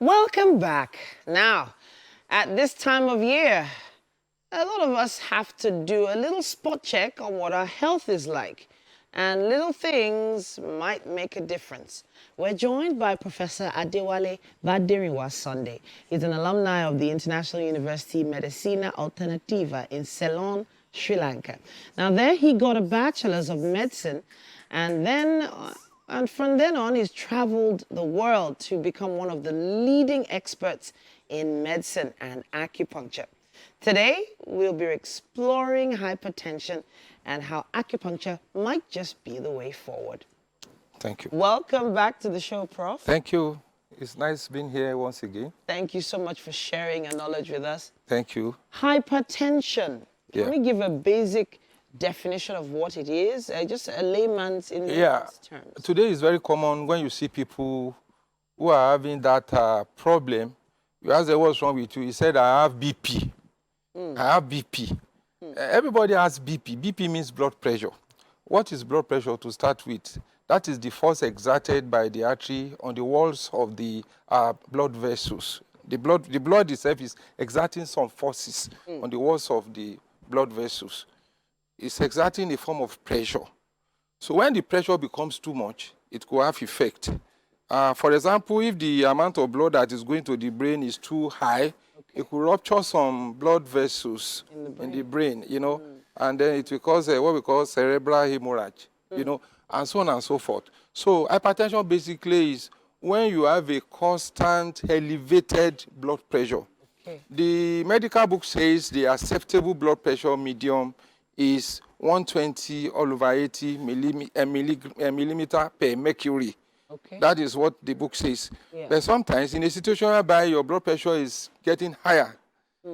Welcome back. Now, at this time of year, a lot of us have to do a little spot check on what our health is like. And little things might make a difference. We're joined by Professor Adewale Baderinwa Sunday. He's an alumni of the International University Medicina Alternativa in Ceylon, Sri Lanka. Now there he got a bachelor's of medicine and from then on, he's traveled the world to become one of the leading experts in medicine and acupuncture. Today, we'll be exploring hypertension and how acupuncture might just be the way forward. Thank you. Welcome back to the show, Prof. Thank you. It's nice being here once again. Thank you so much for sharing your knowledge with us. Thank you. Hypertension. Can we give a basic definition of what it is? Just a layman's in terms. Today is very common when you see people who are having that problem. You ask them what's wrong with you. He said, I have BP. I have BP. Everybody has BP. BP means blood pressure. What is blood pressure to start with? That is the force exerted by the artery on the walls of the blood vessels. The blood itself is exerting some forces on the walls of the blood vessels. It's exerting a form of pressure. So when the pressure becomes too much, it could have effect. For example, if the amount of blood that is going to the brain is too high, it could rupture some blood vessels in the brain, you know, and then it will cause what we call cerebral hemorrhage, you know, and so on and so forth. So hypertension basically is when you have a constant elevated blood pressure. The medical book says the acceptable blood pressure medium is 120 all over 80 millimeter per mercury. That is what the book says. But sometimes in a situation whereby your blood pressure is getting higher,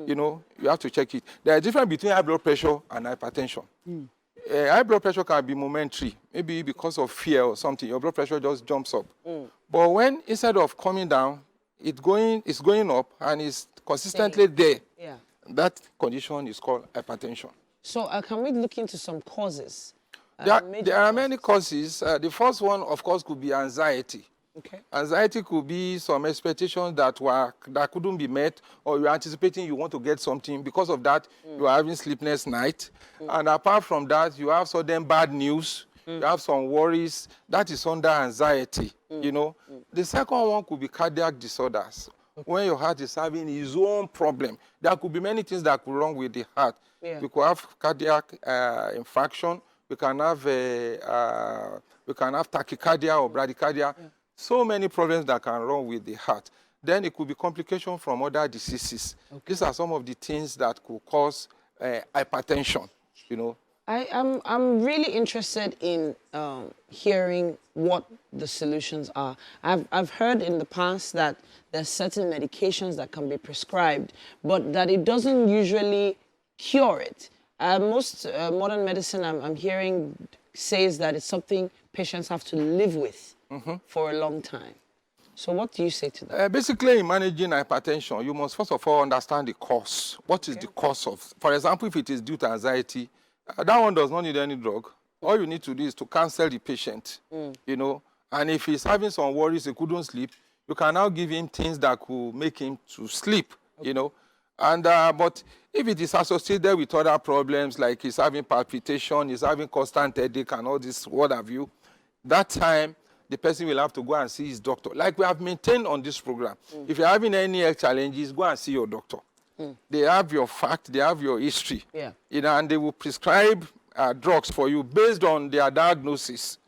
you know, you have to check it. There is a difference between high blood pressure and hypertension. High blood pressure can be momentary, maybe because of fear or something. Your blood pressure just jumps up. But when instead of coming down, it's going up and is consistently there. That condition is called hypertension. So can we look into some causes? There are many causes. The first one, of course, could be anxiety. Anxiety could be some expectations that couldn't be met, or you're anticipating you want to get something. Because of that, you are having sleepless night. And apart from that, you have sudden bad news. You have some worries. That is under anxiety, you know. The second one could be cardiac disorders. When your heart is having its own problem, there could be many things that could be wrong with the heart. We could have cardiac infarction. We can have tachycardia or bradycardia. So many problems that can run with the heart. Then it could be complication from other diseases. These are some of the things that could cause hypertension, you know. I'm really interested in hearing what the solutions are. I've heard in the past that there's certain medications that can be prescribed, but that it doesn't usually cure it. Most modern medicine I'm hearing says that it's something patients have to live with for a long time. So what do you say to that? Basically, in managing hypertension, you must first of all understand the cause. What is the cause of? For example, if it is due to anxiety, that one does not need any drug. All you need to do is to counsel the patient, you know. And if he's having some worries, he couldn't sleep, you can now give him things that could make him to sleep, you know. And but if it is associated with other problems, like he's having palpitation, he's having constant headache and all this, what have you, that time the person will have to go and see his doctor. Like we have maintained on this program. If you're having any health challenges, go and see your doctor. They have your fact, they have your history, you know, and they will prescribe drugs for you based on their diagnosis.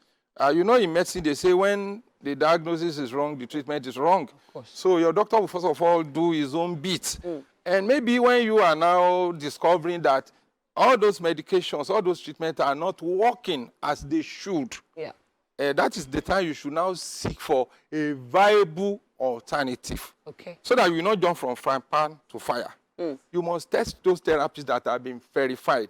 You know, in medicine, they say when the diagnosis is wrong, the treatment is wrong. So your doctor will first of all do his own bit. And maybe when you are now discovering that all those medications, all those treatments are not working as they should, that is the time you should now seek for a viable alternative. So that you not jump from frying pan to fire. You must test those therapies that have been verified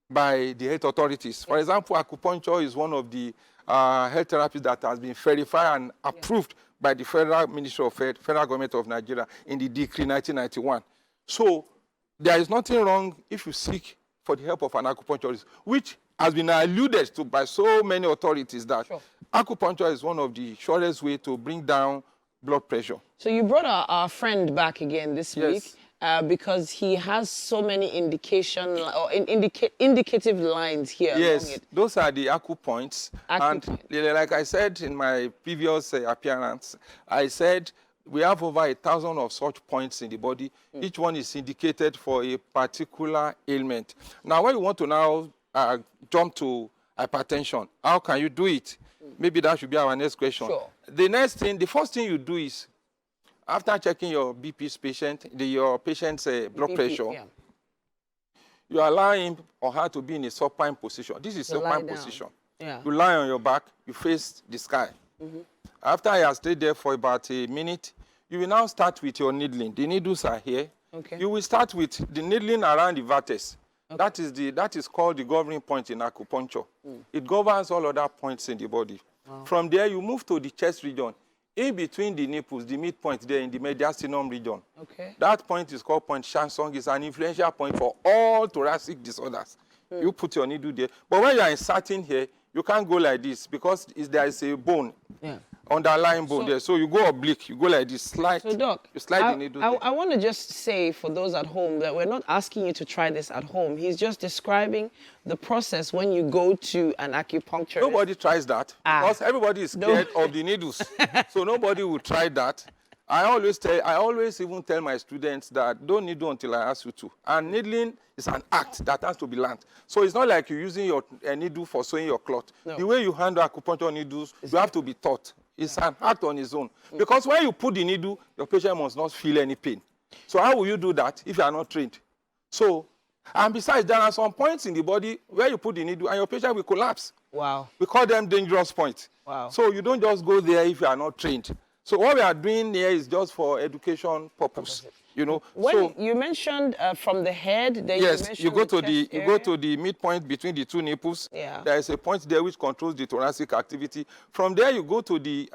by the health authorities. For example, acupuncture is one of the health therapies that has been verified and approved by the Federal Ministry of Health, Federal Government of Nigeria in the decree 1991. So there is nothing wrong if you seek for the help of an acupuncturist, which has been alluded to by so many authorities that acupuncture is one of the surest way to bring down blood pressure. So you brought our friend back again this Yes. week because he has so many indicative lines here along Yes, it. those are the acupoints. And Acupoint. like I said in my previous appearance, I said we have over 1,000 of such points in the body. Each one is indicated for a particular ailment. Now, when you want to now jump to hypertension, how can you do it? Maybe that should be our next question. Sure. The first thing you do is, after checking your BP's patient, your patient's blood BP, pressure, yeah. you allow him or her to be in a supine position. This is To lie supine down. position. Yeah. You lie on your back, you face the sky. After you have stayed there for about a minute, you will now start with your needling. The needles are here. Okay. You will start with the needling around the vertex. Okay. That is called the governing point in acupuncture. It governs all other points in the body. Wow. From there, you move to the chest region. In between the nipples, the midpoint there in the mediastinum region. Okay. That point is called point Shansong. It's an influential point for all thoracic disorders. You put your needle there. But when you are inserting here, you can't go like this because there is a bone, underlying bone there. So you go oblique, you go like this, slide. So, Doc, you slide the needle I want to just say for those at home that we're not asking you to try this at home. He's just describing the process when you go to an acupuncturist. Nobody tries that because everybody is scared of the needles. So nobody will try that. I always even tell my students that don't needle until I ask you to. And needling is an act that has to be learned. So it's not like you're using your needle for sewing your cloth. No. The way you handle acupuncture needles, you have to be taught. It's an act on its own. Because when you put the needle, your patient must not feel any pain. So how will you do that if you are not trained? So, and besides, there are some points in the body where you put the needle and your patient will collapse. Wow. We call them dangerous points. Wow. So you don't just go there if you are not trained. So what we are doing here is just for education purpose. You know. When you mentioned from the head, then yes, you go to the midpoint between the two nipples. Yeah. There is a point there which controls the thoracic activity. From there, you go to the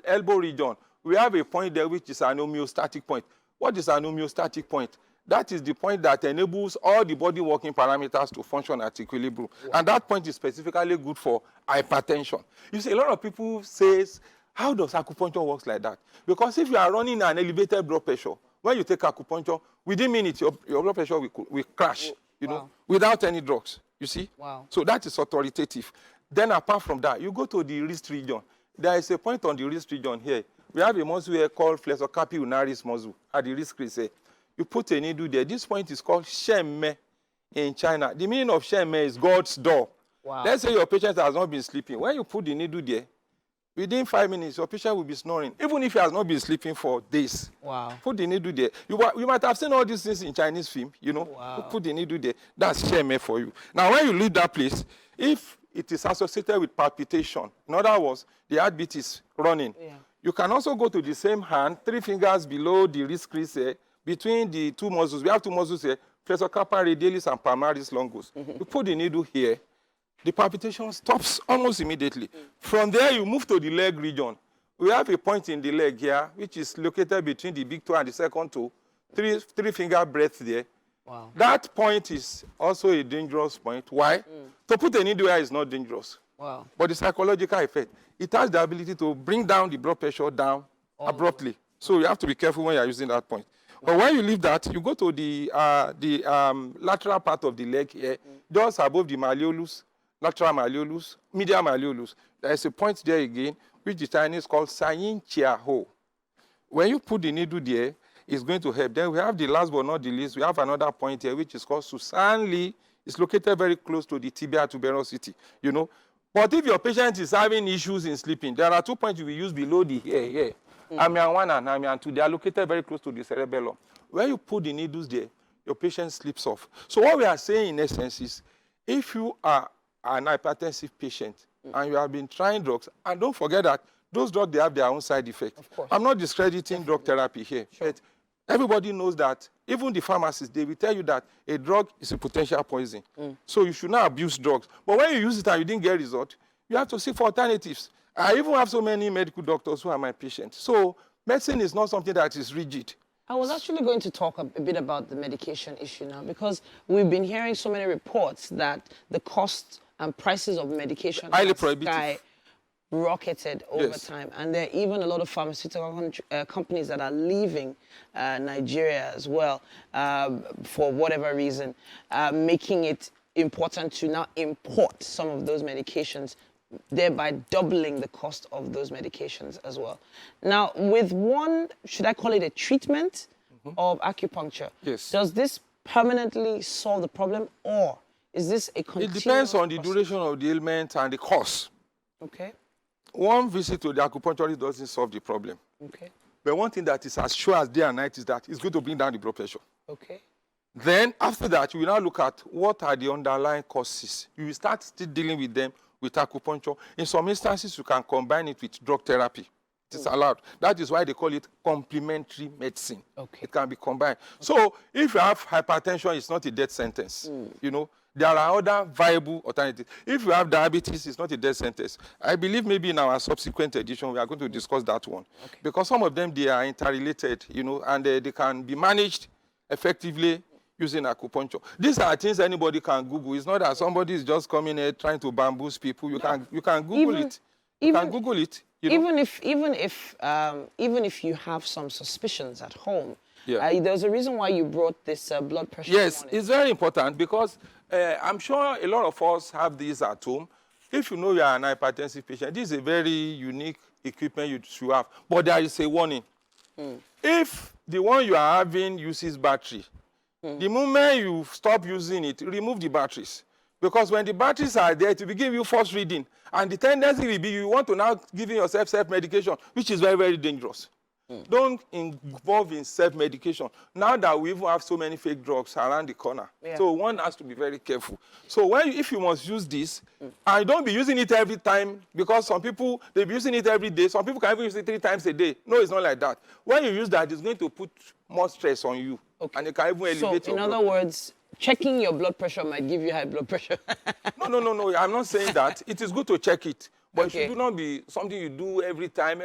elbow region. We have a point there which is an homeostatic point. What is an homeostatic point? That is the point that enables all the body working parameters to function at equilibrium. Wow. And that point is specifically good for hypertension. You see, a lot of people say, how does acupuncture work like that? Because if you are running an elevated blood pressure, when you take acupuncture, within minutes, your blood pressure will crash, you know, without any drugs, you see? Wow. So that is authoritative. Then apart from that, you go to the wrist region. There is a point on the wrist region here. We have a muscle here called flexor-carpi ulnaris muscle at the wrist crease here. You put a needle there. This point is called Shenme in China. The meaning of Shenme is God's door. Wow. Let's say your patient has not been sleeping. When you put the needle there, within 5 minutes, your patient will be snoring, even if he has not been sleeping for days. Wow. Put the needle there. You might have seen all these things in Chinese film, you know. Wow. You put the needle there. That's Shenme for you. Now, when you leave that place, if it is associated with palpitation, in other words, the heartbeat is running, you can also go to the same hand, 3 fingers below the wrist crease here, between the two muscles. We have 2 muscles here, flexor carpi radialis and palmaris longus. You put the needle here, the palpitation stops almost immediately. From there, you move to the leg region. We have a point in the leg here, which is located between the big toe and the second toe, 3 finger breadth there. Wow. That point is also a dangerous point. Why? To put a needle here is not dangerous. Wow. But the psychological effect, it has the ability to bring down the blood pressure down abruptly. So you have to be careful when you are using that point. But when you leave that, you go to the lateral part of the leg here, just above the malleolus, lateral malleolus, medial malleolus. There is a point there again, which the Chinese call Sayin Chia Ho. When you put the needle there, it's going to help. Then we have the last but not the least, we have another point here, which is called Susan Lee. It's located very close to the tibia tuberosity, you know. But if your patient is having issues in sleeping, there are 2 points you will use below the hair here. Amian 1 and Amian 2, they are located very close to the cerebellum. When you put the needles there, your patient sleeps off. So what we are saying in essence is, if you are an hypertensive patient and you have been trying drugs, and don't forget that those drugs, they have their own side effects. I'm not discrediting drug therapy here. Sure. But everybody knows that, even the pharmacists, they will tell you that a drug is a potential poison. So you should not abuse drugs. But when you use it and you didn't get result, you have to seek for alternatives. I even have so many medical doctors who are my patients. So medicine is not something that is rigid. I was actually going to talk a bit about the medication issue now, because we've been hearing so many reports that the cost and prices of medication highly prohibitive. rocketed over Yes. time, and there are even a lot of pharmaceutical companies that are leaving Nigeria as well for whatever reason, making it important to now import some of those medications, thereby doubling the cost of those medications as well. Now, with one, should I call it a treatment of acupuncture? Yes. Does this permanently solve the problem, or is this a It continuous depends on the process? duration of the ailment and the cause. Okay, One visit to the acupuncturist doesn't solve the problem. okay, But one thing that is as sure as day and night is that it's going to bring down the blood pressure. okay. Then, after that, you will now look at what are the underlying causes. You will start still dealing with them with acupuncture. In some instances, you can combine it with drug therapy. It is allowed. That is why they call it complementary medicine. Okay. It can be combined. So, if you have hypertension, it's not a death sentence. You know, there are other viable alternatives. If you have diabetes, it's not a death sentence. I believe maybe in our subsequent edition, we are going to discuss that one. Okay. Because some of them, they are interrelated, you know, and they can be managed effectively using acupuncture. These are things anybody can Google. It's not that somebody is just coming here trying to bamboozle people. You can Google it. You can Google it. You know? Even if you have some suspicions at home, Yeah. there's a reason why you brought this blood pressure. Yes, monitor. it's very important because I'm sure a lot of us have these at home. If you know you are an hypertensive patient, this is a very unique equipment you should have. But there is a warning. If the one you are having uses battery, the moment you stop using it, remove the batteries. Because when the batteries are there, it will give you false reading. And the tendency will be you want to now give yourself self-medication, which is very, very dangerous. Don't involve in self-medication. Now that we even have so many fake drugs around the corner. Yeah. So one has to be very careful. So if you must use this, and don't be using it every time, because some people, they'll be using it every day. Some people can even use it 3 times a day. No, it's not like that. When you use that, it's going to put more stress on you. Okay. And it can even elevate So, your in blood. other words, checking your blood pressure might give you high blood pressure. No. I'm not saying that. It is good to check it. But Okay. it should not be something you do every time,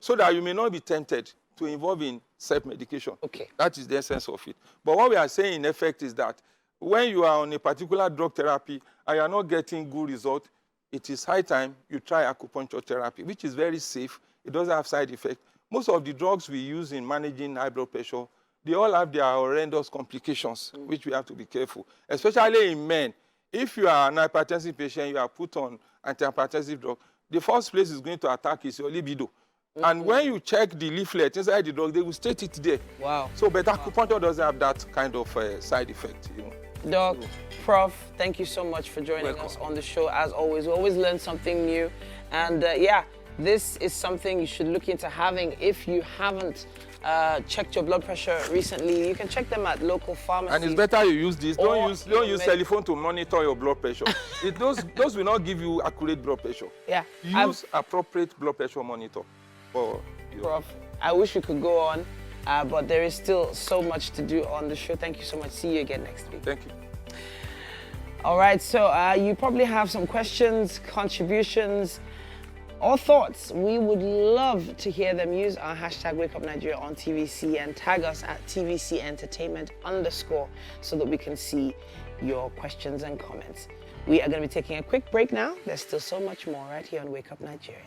so that you may not be tempted to involve in self-medication. Okay. That is the essence of it. But what we are saying, in effect, is that when you are on a particular drug therapy and you are not getting good result, it is high time you try acupuncture therapy, which is very safe. It doesn't have side effects. Most of the drugs we use in managing high blood pressure, they all have their horrendous complications, which we have to be careful, especially in men. If you are an hypertensive patient, you are put on antihypertensive drug, the first place is going to attack is your libido. And when you check the leaflet inside the drug, they will state it there. Wow. So, but acupuncture doesn't have that kind of side effect, you know. Doc, Prof, thank you so much for joining us on the show. As always, we always learn something new. And yeah, this is something you should look into having. If you haven't checked your blood pressure recently, you can check them at local pharmacies. And it's better you use this. Don't use med- telephone to monitor your blood pressure. Those will not give you accurate blood pressure. Yeah. Use appropriate blood pressure monitor. Prof, I wish we could go on, but there is still so much to do on the show. Thank you so much. See you again next week. Thank you. All right, so you probably have some questions, contributions, or thoughts. We would love to hear them. Use our hashtag WakeUpNigeria on TVC and tag us at TVC Entertainment _ so that we can see your questions and comments. We are going to be taking a quick break now. There's still so much more right here on Wake Up Nigeria.